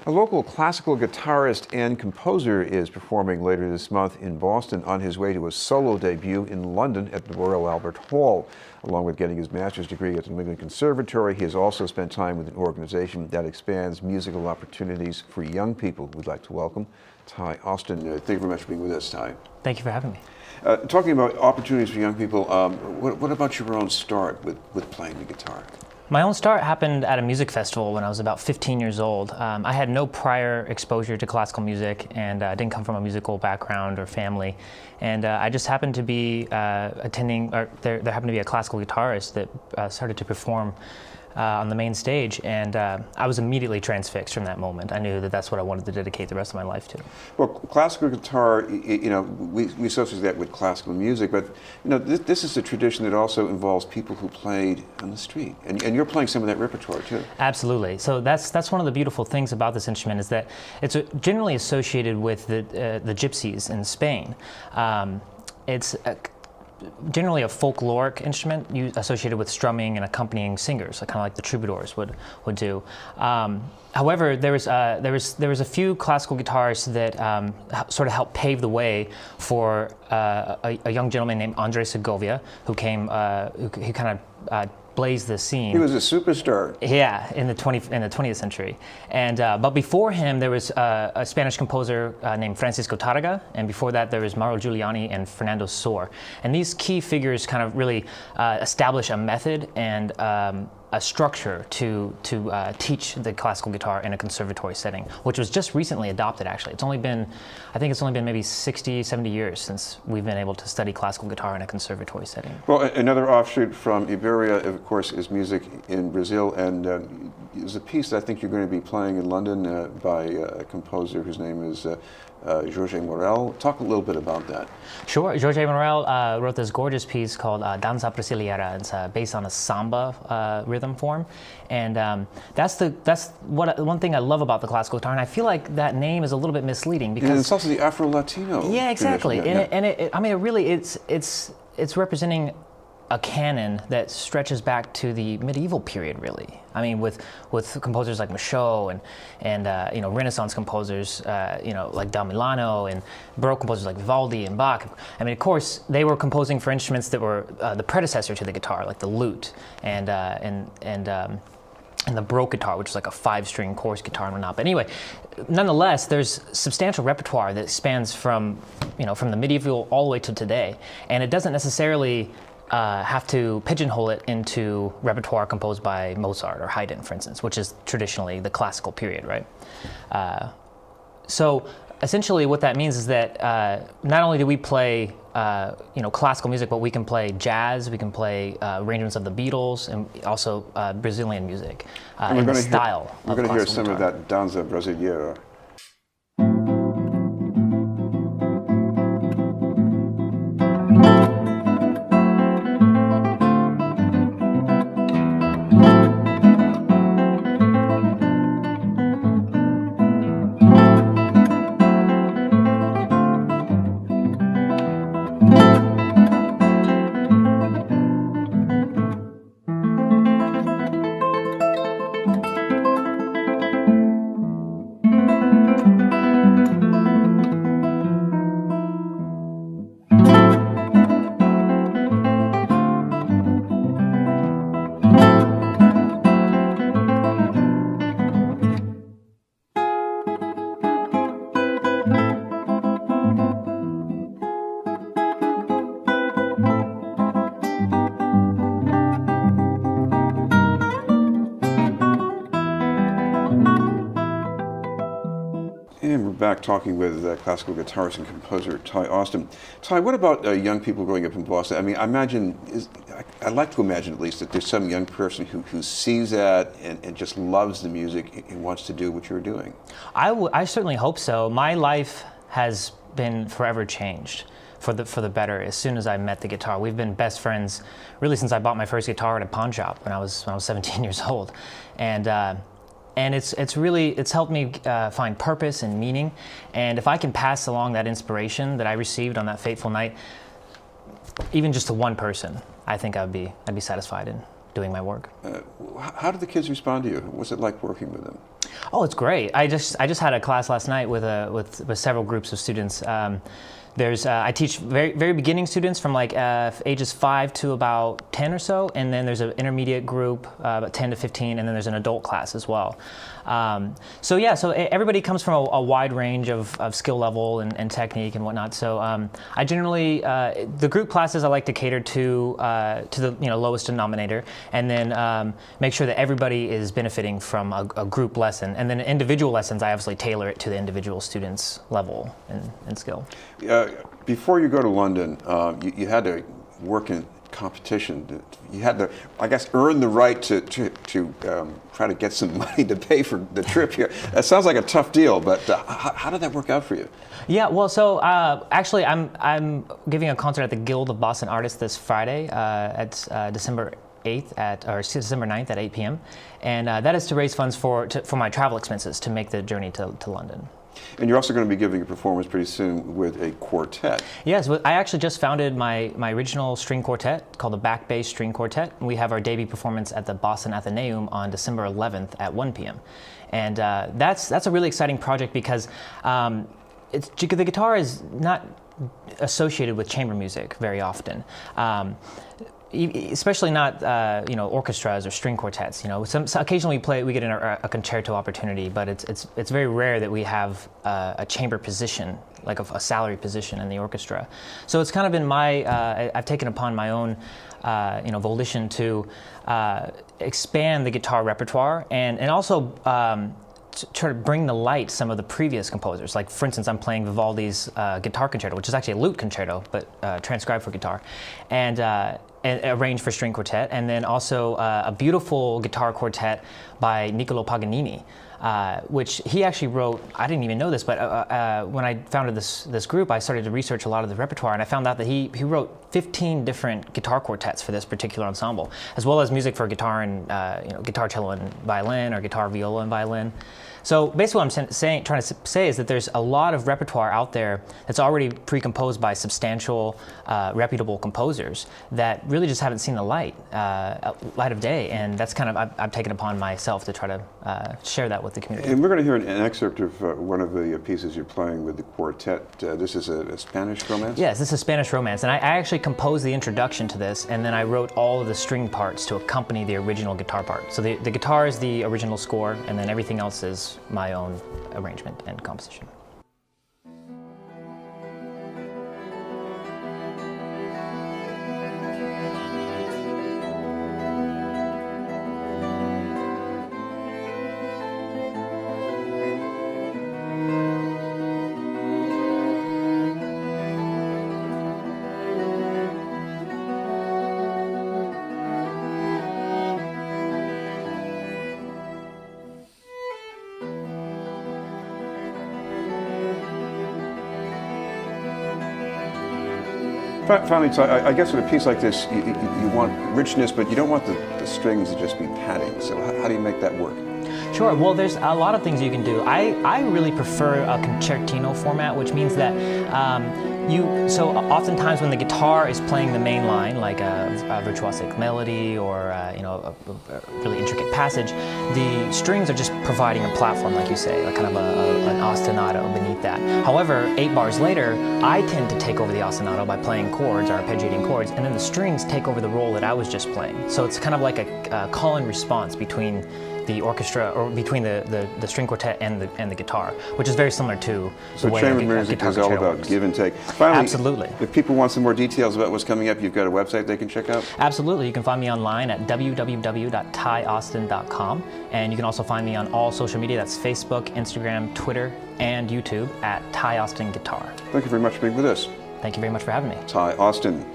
A local classical guitarist and composer is performing later this month in Boston on his way to a solo debut in London at the Royal Albert Hall. Along with getting his master's degree at the New England Conservatory, he has also spent time with an organization that expands musical opportunities for young people. We'd like to welcome Tye Austin. Thank you very much for being with us, Tye. Thank you for having me. Talking about opportunities for young people, what about your own start with playing the guitar? My own start happened at a music festival when I was about 15 years old. I had no prior exposure to classical music, and I didn't come from a musical background or family. And I just happened to be attending, or there happened to be a classical guitarist that started to perform on the main stage, and I was immediately transfixed from that moment. I knew that that's what I wanted to dedicate the rest of my life to. Well, classical guitar, we associate that with classical music, but this is a tradition that also involves people who played on the street, and you're playing some of that repertoire too. Absolutely. So that's one of the beautiful things about this instrument, is that it's generally associated with the gypsies in Spain. It's generally a folkloric instrument associated with strumming and accompanying singers, kind of like the troubadours would do. However, there was a few classical guitarists that sort of helped pave the way for a young gentleman named Andre Segovia, who came, who kind of blazed the scene. He was a superstar. Yeah, in the 20th century. And but before him, there was a Spanish composer named Francisco Tárrega, and before that, there was Mauro Giuliani and Fernando Sor. And these key figures kind of really establish a method and a structure to teach the classical guitar in a conservatory setting, which was just recently adopted, actually. I think it's only been maybe 60, 70 years since we've been able to study classical guitar in a conservatory setting. Well, another offshoot from Iberia, of course, is music in Brazil, and there's a piece that I think you're going to be playing in London by a composer whose name is Jorge Morel. Talk a little bit about that. Sure. Jorge Morel wrote this gorgeous piece called Danza Brasileira. It's based on a samba rhythm form, and that's one thing I love about the classical guitar. And I feel like that name is a little bit misleading because it's also the Afro-Latino. Yeah, exactly. Yeah. I mean, really, it's representing a canon that stretches back to the medieval period, really. I mean, with composers like Michaud and Renaissance composers, like da Milano, and Baroque composers like Vivaldi and Bach. I mean, of course, they were composing for instruments that were the predecessor to the guitar, like the lute and the Baroque guitar, which is like a 5-string chorus guitar and whatnot. But anyway, nonetheless, there's substantial repertoire that spans from the medieval all the way to today, and it doesn't necessarily have to pigeonhole it into repertoire composed by Mozart or Haydn, for instance, which is traditionally the classical period, right? So essentially what that means is that not only do we play classical music, but we can play jazz, we can play arrangements of the Beatles, and also Brazilian music in the style. We're going to hear some of that Danza Brasileira. And we're back talking with classical guitarist and composer Tye Austin. Tye, what about young people growing up in Boston? I mean, I'd like to imagine at least that there's some young person who sees that and just loves the music and wants to do what you're doing. I certainly hope so. My life has been forever changed for the better as soon as I met the guitar. We've been best friends really since I bought my first guitar at a pawn shop when I was 17 years old, and it's helped me find purpose and meaning. And if I can pass along that inspiration that I received on that fateful night, even just to one person, I think I'd be satisfied in doing my work. How did the kids respond to you? What was it like working with them? Oh, it's great. I just had a class last night with several groups of students. I teach very beginning students from like ages 5 to about 10 or so, and then there's an intermediate group about 10 to 15, and then there's an adult class as well. So everybody comes from a wide range of skill level and technique and whatnot. So I generally the group classes I like to cater to the lowest denominator, and then make sure that everybody is benefiting from a group lesson. And then individual lessons, I obviously tailor it to the individual student's level and skill. Before you go to London, you had to work in competition. You had to, I guess, earn the right to try to get some money to pay for the trip here. That sounds like a tough deal, but how did that work out for you? Yeah, well, so actually, I'm giving a concert at the Guild of Boston Artists this Friday at December 9th at 8 p.m. And that is to raise funds for my travel expenses to make the journey to London. And you're also going to be giving a performance pretty soon with a quartet. Yes, I actually just founded my original string quartet called the Back Bass String Quartet. We have our debut performance at the Boston Athenaeum on December 11th at 1 p.m. And that's a really exciting project because the guitar is not associated with chamber music very often. Especially not orchestras or string quartets. So occasionally we get a concerto opportunity, but it's very rare that we have a chamber position, like a salary position in the orchestra. So it's kind of been I've taken upon my own volition to expand the guitar repertoire and also try to bring to light some of the previous composers. Like, for instance, I'm playing Vivaldi's Guitar Concerto, which is actually a lute concerto, but transcribed for guitar, and arranged for string quartet, and then also a beautiful guitar quartet by Niccolò Paganini, which he actually wrote. I didn't even know this, but when I founded this group, I started to research a lot of the repertoire, and I found out that he wrote 15 different guitar quartets for this particular ensemble, as well as music for guitar and guitar, cello, and violin, or guitar, viola, and violin. So basically what I'm trying to say is that there's a lot of repertoire out there that's already pre-composed by substantial, reputable composers that really just haven't seen the light of day, and that's kind of, I've taken upon myself to try to share that with the community. And we're going to hear an excerpt of one of the pieces you're playing with the quartet. This is a Spanish romance? Yes, this is a Spanish romance, and I actually composed the introduction to this, and then I wrote all of the string parts to accompany the original guitar part. So the guitar is the original score, and then everything else is my own arrangement and composition. Finally, so I guess with a piece like this, you want richness, but you don't want the strings to just be padding. So how do you make that work? Sure. Well, there's a lot of things you can do. I really prefer a concertino format, which means that so oftentimes when the guitar is playing the main line, like a virtuosic melody or a really intricate passage, the strings are just providing a platform, like you say, like kind of an ostinato beneath that. However, 8 bars later, I tend to take over the ostinato by playing chords or arpeggiating chords, and then the strings take over the role that I was just playing. So it's kind of like a call and response between the orchestra, or between the string quartet and the guitar, which is very similar to the way chamber music is all about give and take. Finally, absolutely. If people want some more details about what's coming up, you've got a website they can check out? Absolutely. You can find me online at www.tyeaustin.com, and you can also find me on all social media. That's Facebook, Instagram, Twitter, and YouTube at Tye Austin Guitar. Thank you very much for being with us. Thank you very much for having me. Tye Austin.